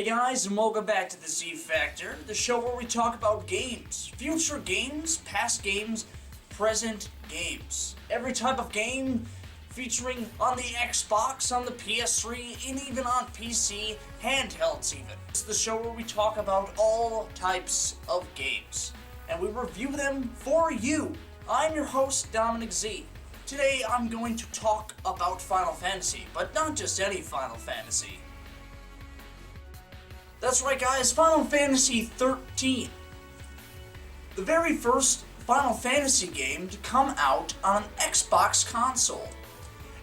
guys, and welcome back to the Zehfactor, the show where we talk about games. Future games, past games, present games. Every type of game featuring on the Xbox, on the PS3, and even on PC, handhelds even. It's the show where we talk about all types of games, and we review them for you. I'm your host, Dominic Z. Today I'm going to talk about Final Fantasy, but not just any Final Fantasy. That's right guys, Final Fantasy 13. The very first Final Fantasy game to come out on an Xbox console.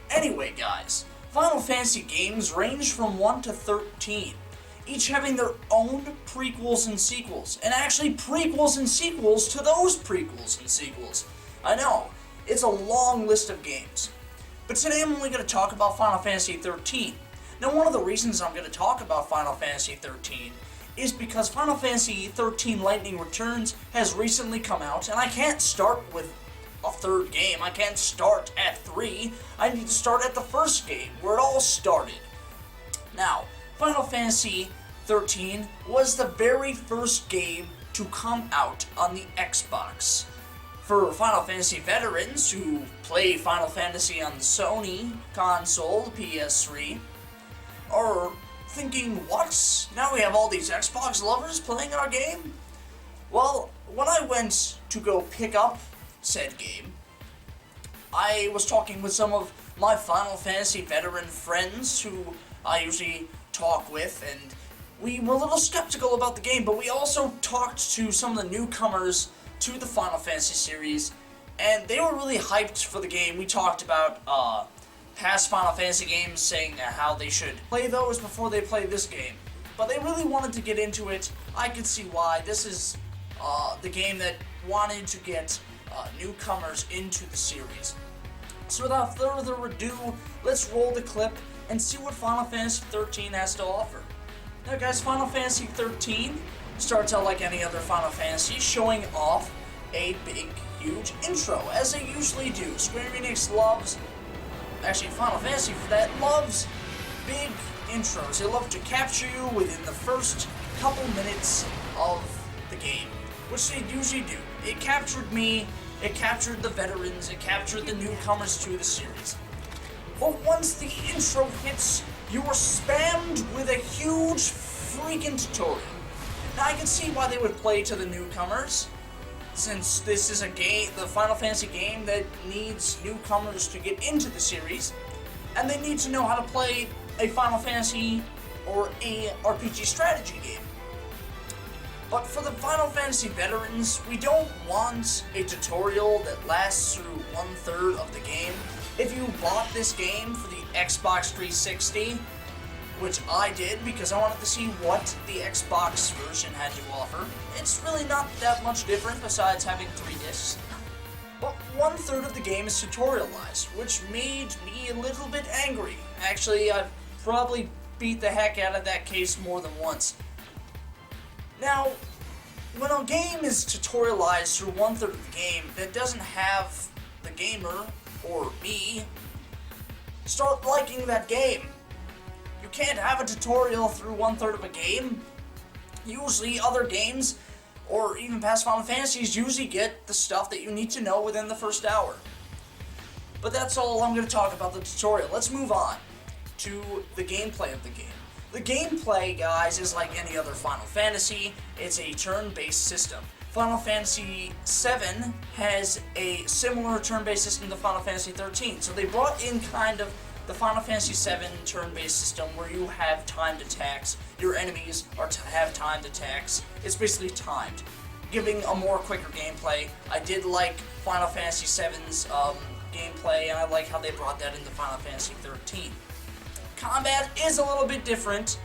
Anyway guys, Final Fantasy games range from 1 to 13, each having their own prequels and sequels, and actually prequels and sequels to those prequels and sequels. I know, it's a long list of games. But today I'm only going to talk about Final Fantasy 13. Now, one of the reasons I'm going to talk about Final Fantasy 13 is because Final Fantasy 13 Lightning Returns has recently come out, and I can't start with a third game. I can't start at 3. I need to start at the first game, where it all started. Now, Final Fantasy 13 was the very first game to come out on the Xbox. For Final Fantasy veterans who play Final Fantasy on the Sony console, the PS3, are thinking, what? Now we have all these Xbox lovers playing our game? Well, when I went to go pick up said game, I was talking with some of my Final Fantasy veteran friends who I usually talk with, and we were a little skeptical about the game, but we also talked to some of the newcomers to the Final Fantasy series, and they were really hyped for the game. We talked about past Final Fantasy games, saying how they should play those before they play this game. But they really wanted to get into it. I could see why. This is the game that wanted to get newcomers into the series. So without further ado, let's roll the clip and see what Final Fantasy 13 has to offer. Now guys, Final Fantasy 13 starts out like any other Final Fantasy, showing off a big, huge intro, as they usually do. Square Enix loves, actually Final Fantasy for that, loves big intros. They love to capture you within the first couple minutes of the game, which they usually do. It captured me, it captured the veterans, it captured the newcomers to the series. But once the intro hits, you are spammed with a huge freaking tutorial. Now I can see why they would play to the newcomers, since this is a game, the Final Fantasy game that needs newcomers to get into the series, and they need to know how to play a Final Fantasy or a RPG strategy game. But for the Final Fantasy veterans, we don't want a tutorial that lasts through 1/3 of the game. If you bought this game for the Xbox 360, which I did because I wanted to see what the Xbox version had to offer, it's really not that much different besides having 3 discs. But 1/3 of the game is tutorialized, which made me a little bit angry. Actually, I've probably beat the heck out of that case more than once. Now, when a game is tutorialized through 1/3 of the game, that doesn't have the gamer, or me, start liking that game. You can't have a tutorial through 1/3 of a game. Usually other games, or even past Final Fantasies, usually get the stuff that you need to know within the first hour. But that's all I'm going to talk about the tutorial. Let's move on to the gameplay of the game. The gameplay, guys, is like any other Final Fantasy. It's a turn-based system. Final Fantasy VII has a similar turn-based system to Final Fantasy 13. So they brought in kind of the Final Fantasy VII turn-based system where you have timed attacks. Your enemies have timed attacks. It's basically timed, giving a more quicker gameplay. I did like Final Fantasy VII's gameplay, and I like how they brought that into Final Fantasy 13. Combat is a little bit different.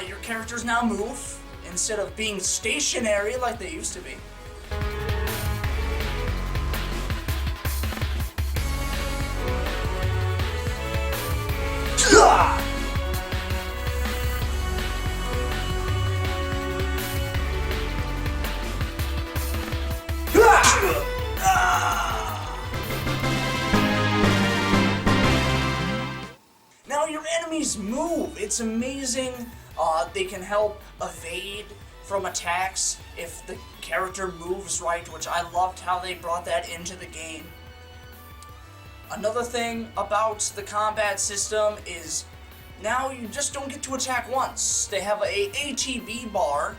Your characters now move instead of being stationary like they used to be. Now your enemies move. It's amazing They can help evade from attacks if the character moves right, which I loved how they brought that into the game. Another thing about the combat system is now you just don't get to attack once. They have a ATB bar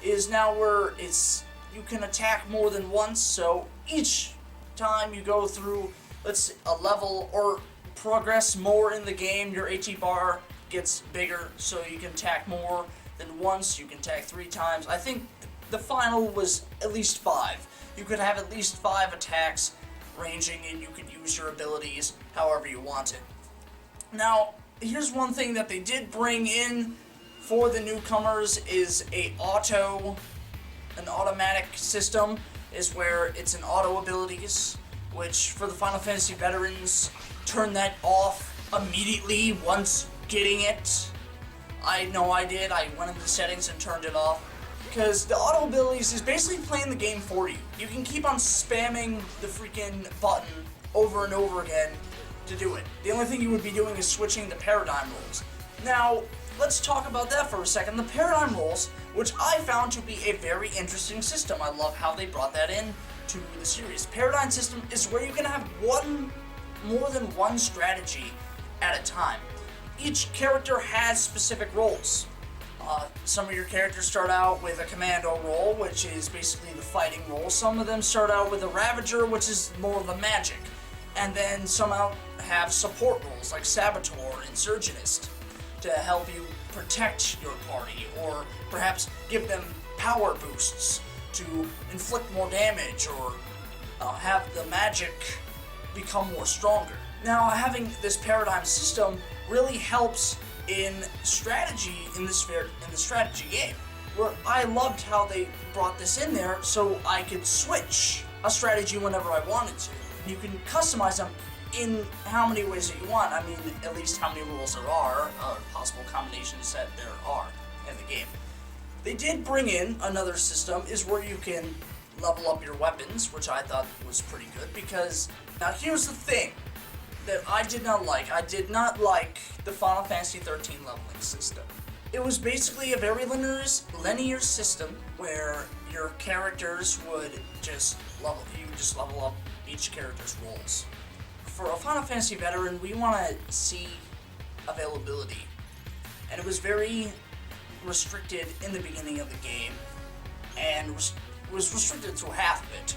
is now where you can attack more than once, so each time you go through a level or progress more in the game, your AT bar gets bigger, so you can attack more than once. You can attack 3 times. I think the final was at least 5. You could have at least 5 attacks ranging, and you could use your abilities however you wanted. Now, here's one thing that they did bring in for the newcomers is an automatic system, is where it's an auto abilities, which for the Final Fantasy veterans, turn that off immediately once getting it. I know I did. I went into settings and turned it off, because the auto abilities is basically playing the game for you. You can keep on spamming the freaking button over and over again to do it. The only thing you would be doing is switching the paradigm rules. Now, let's talk about that for a second. The paradigm rules, which I found to be a very interesting system. I love how they brought that in to the series. Paradigm system is where you can have more than one strategy at a time. Each character has specific roles. Some of your characters start out with a commando role, which is basically the fighting role. Some of them start out with a ravager, which is more of the magic. And then some have support roles like saboteur and surgeonist to help you protect your party, or perhaps give them power boosts to inflict more damage, or have the magic become more stronger. Now, having this paradigm system really helps in strategy in the strategy game, where I loved how they brought this in there, so I could switch a strategy whenever I wanted to. You can customize them in how many ways that you want. I mean, at least how many rules there are, possible combinations that there are in the game. They did bring in another system, is where you can level up your weapons, which I thought was pretty good, because now here's the thing that I did not like. I did not like the Final Fantasy XIII leveling system. It was basically a very linear system where your characters would just level up each character's roles. For a Final Fantasy veteran, we want to see availability, and it was very restricted in the beginning of the game, and was restricted to half of it.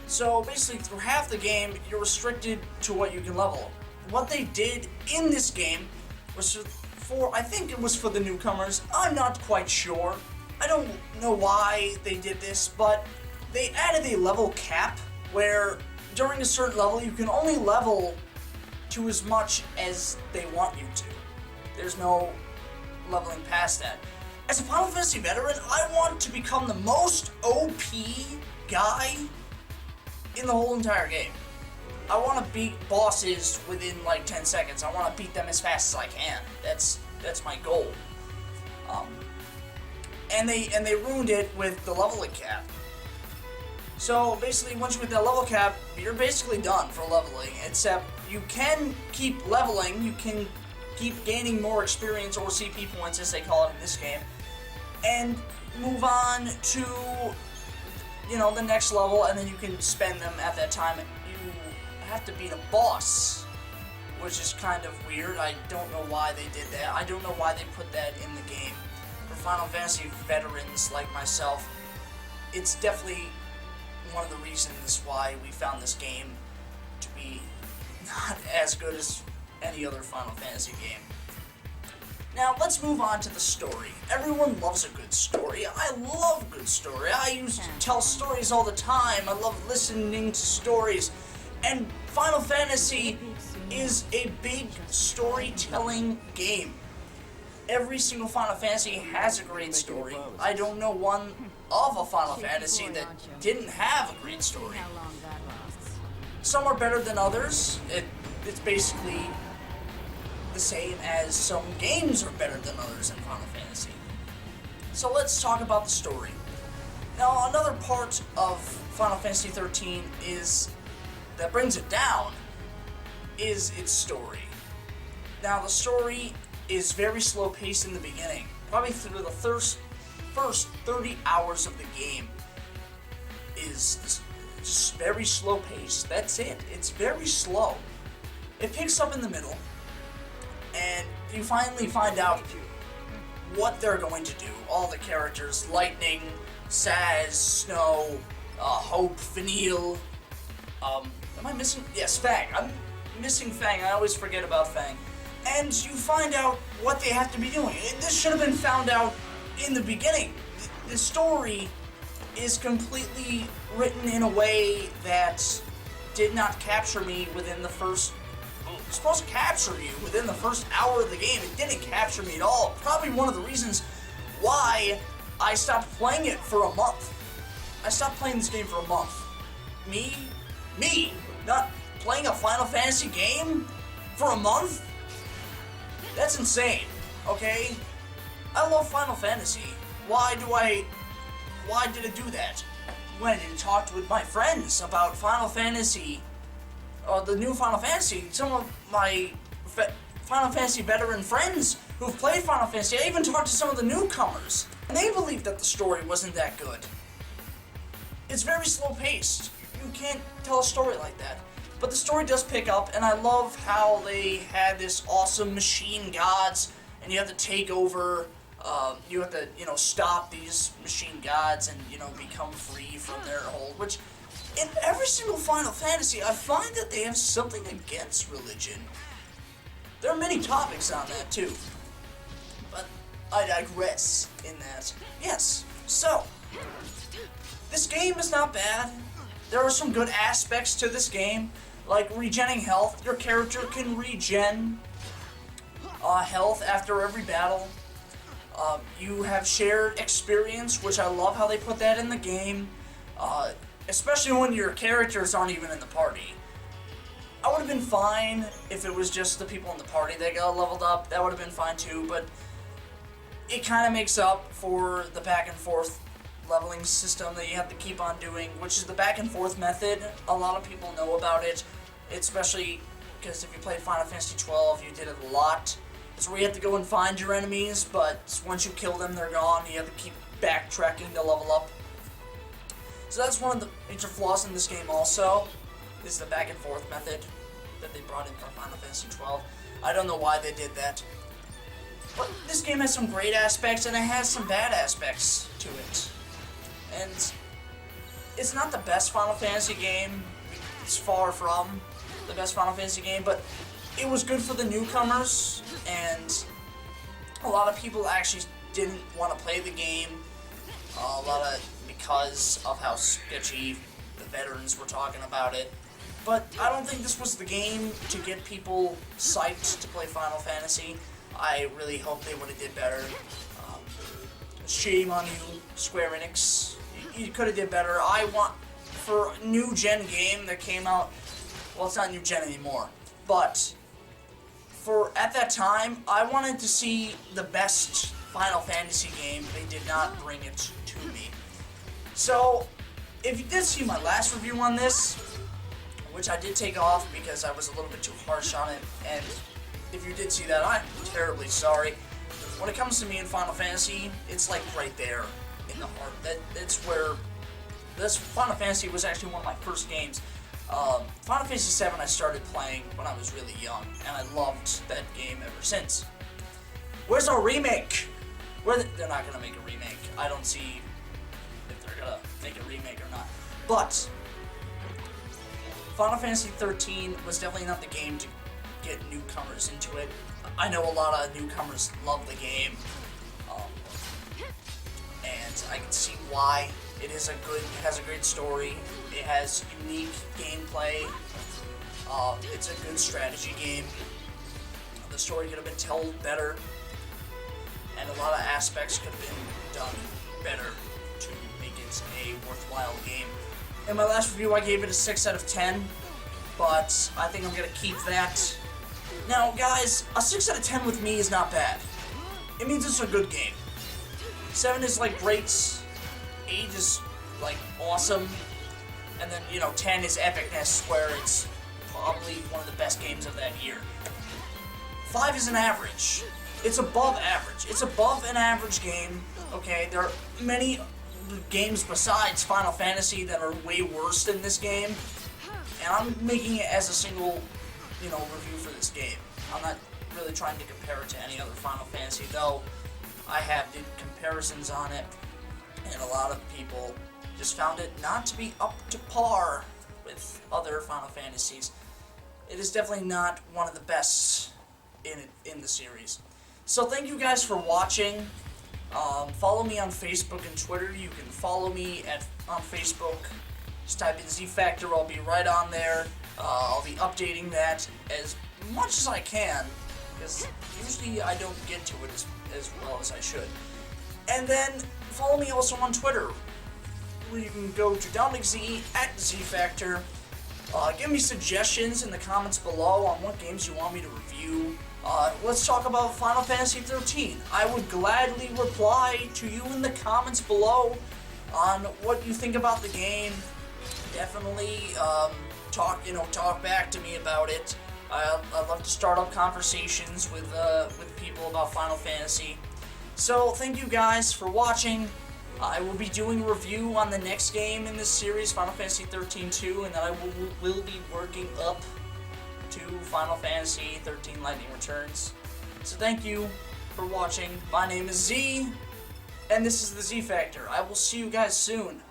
So basically, through half the game, you're restricted to what you can level. What they did in this game was I think it was for the newcomers. I'm not quite sure. I don't know why they did this, but they added a level cap where during a certain level, you can only level to as much as they want you to. There's no leveling past that. As a Final Fantasy veteran, I want to become the most OP guy in the whole entire game. I want to beat bosses within like 10 seconds. I want to beat them as fast as I can. That's my goal. And they ruined it with the leveling cap. So basically, once you hit that level cap, you're basically done for leveling. Except you can keep leveling. You can keep gaining more experience, or CP points as they call it in this game, and move on to the next level, and then you can spend them at that time. You have to beat a boss, which is kind of weird. I don't know why they did that. I don't know why they put that in the game. For Final Fantasy veterans like myself, it's definitely one of the reasons why we found this game to be not as good as any other Final Fantasy game. Now, let's move on to the story. Everyone loves a good story. I love a good story. I used to tell stories all the time. I love listening to stories. And Final Fantasy is a big storytelling game. Every single Final Fantasy has a great story. I don't know one of a Final Fantasy that didn't have a great story. Some are better than others. It's basically the same as some games are better than others in Final Fantasy. So let's talk about the story. Now, another part of Final Fantasy XIII that brings it down is its story. Now, the story is very slow paced in the beginning. probably through the first 30 hours of the game, is this just very slow pace. That's it. It's very slow. It picks up in the middle, and you finally find out what they're going to do. All the characters: Lightning, Saz, Snow, Hope, Vanille. Am I missing? Yes, Fang. I'm missing Fang. I always forget about Fang. And you find out what they have to be doing. And this should have been found out in the beginning. The story is completely written in a way that did not capture me within the first... It's supposed to capture you within the first hour of the game. It didn't capture me at all. Probably one of the reasons why I stopped playing it for a month. I stopped playing this game for a month. Me, not playing a Final Fantasy game for a month? That's insane, okay? I love Final Fantasy. Why did it do that? Went and talked with my friends about Final Fantasy, the new Final Fantasy. Some of my Final Fantasy veteran friends who've played Final Fantasy. I even talked to some of the newcomers, and they believed that the story wasn't that good. It's very slow paced. You can't tell a story like that. But the story does pick up, and I love how they had this awesome machine gods, and you have to take over, you have to, stop these machine gods and, become free from their hold, which, in every single Final Fantasy, I find that they have something against religion. There are many topics on that, too. But I digress in that. Yes, so, this game is not bad. There are some good aspects to this game, like regenning health. Your character can regen health after every battle. You have shared experience, which I love how they put that in the game, especially when your characters aren't even in the party. I would have been fine if it was just the people in the party that got leveled up. That would have been fine too, but it kind of makes up for the back and forth leveling system that you have to keep on doing, which is the back and forth method. A lot of people know about it, especially because if you played Final Fantasy 12, you did it a lot. It's where you have to go and find your enemies, but once you kill them, they're gone. You have to keep backtracking to level up. So that's one of the major flaws in this game also, is the back and forth method that they brought in for Final Fantasy 12. I don't know why they did that. But this game has some great aspects, and it has some bad aspects to it. And it's not the best Final Fantasy game. It's far from the best Final Fantasy game, but it was good for the newcomers, and a lot of people actually didn't want to play the game. Because of how sketchy the veterans were talking about it. But I don't think this was the game to get people psyched to play Final Fantasy. I really hope they would have did better. Shame on you, Square Enix. You could have did better. I want, for a new gen game that came out, well, it's not new gen anymore, but at that time, I wanted to see the best Final Fantasy game. They did not bring it to me. So, if you did see my last review on this, which I did take off because I was a little bit too harsh on it, and if you did see that, I'm terribly sorry. When it comes to me in Final Fantasy, it's like right there in the heart. That's where this Final Fantasy was actually one of my first games. Final Fantasy VII I started playing when I was really young, and I loved that game ever since. Where's our remake? They're not gonna make a remake. I don't see if they're gonna make a remake or not. But Final Fantasy XIII was definitely not the game to get newcomers into it. I know a lot of newcomers love the game, and I can see why. It has a great story. It has unique gameplay. It's a good strategy game. The story could have been told better, and a lot of aspects could have been done better to make it a worthwhile game. In my last review, I gave it a 6 out of 10, but I think I'm gonna keep that. Now, guys, a 6 out of 10 with me is not bad. It means it's a good game. 7 is like great. 8 is like awesome. And then, 10 is epicness, where it's probably one of the best games of that year. 5 is an average. it's above average. It's above an average game, okay? There are many games besides Final Fantasy that are way worse than this game, and I'm making it as a single, review for this game. I'm not really trying to compare it to any other Final Fantasy, though I have did comparisons on it, and a lot of people just found it not to be up to par with other Final Fantasies. It is definitely not one of the best in the series. So thank you guys for watching. Follow me on Facebook and Twitter. You can follow me on Facebook. Just type in Zehfactor. I'll be right on there. I'll be updating that as much as I can, because usually I don't get to it as well as I should. And then follow me also on Twitter, where you can go to DominicZ at Zehfactor. Give me suggestions in the comments below on what games you want me to review. Let's talk about Final Fantasy 13. I would gladly reply to you in the comments below on what you think about the game. Definitely talk back to me about it. I love to start up conversations with people about Final Fantasy. So thank you guys for watching. I will be doing a review on the next game in this series, Final Fantasy 13-2, and then I will be working up to Final Fantasy 13 Lightning Returns. So thank you for watching. My name is Z, and this is the Zehfactor. I will see you guys soon.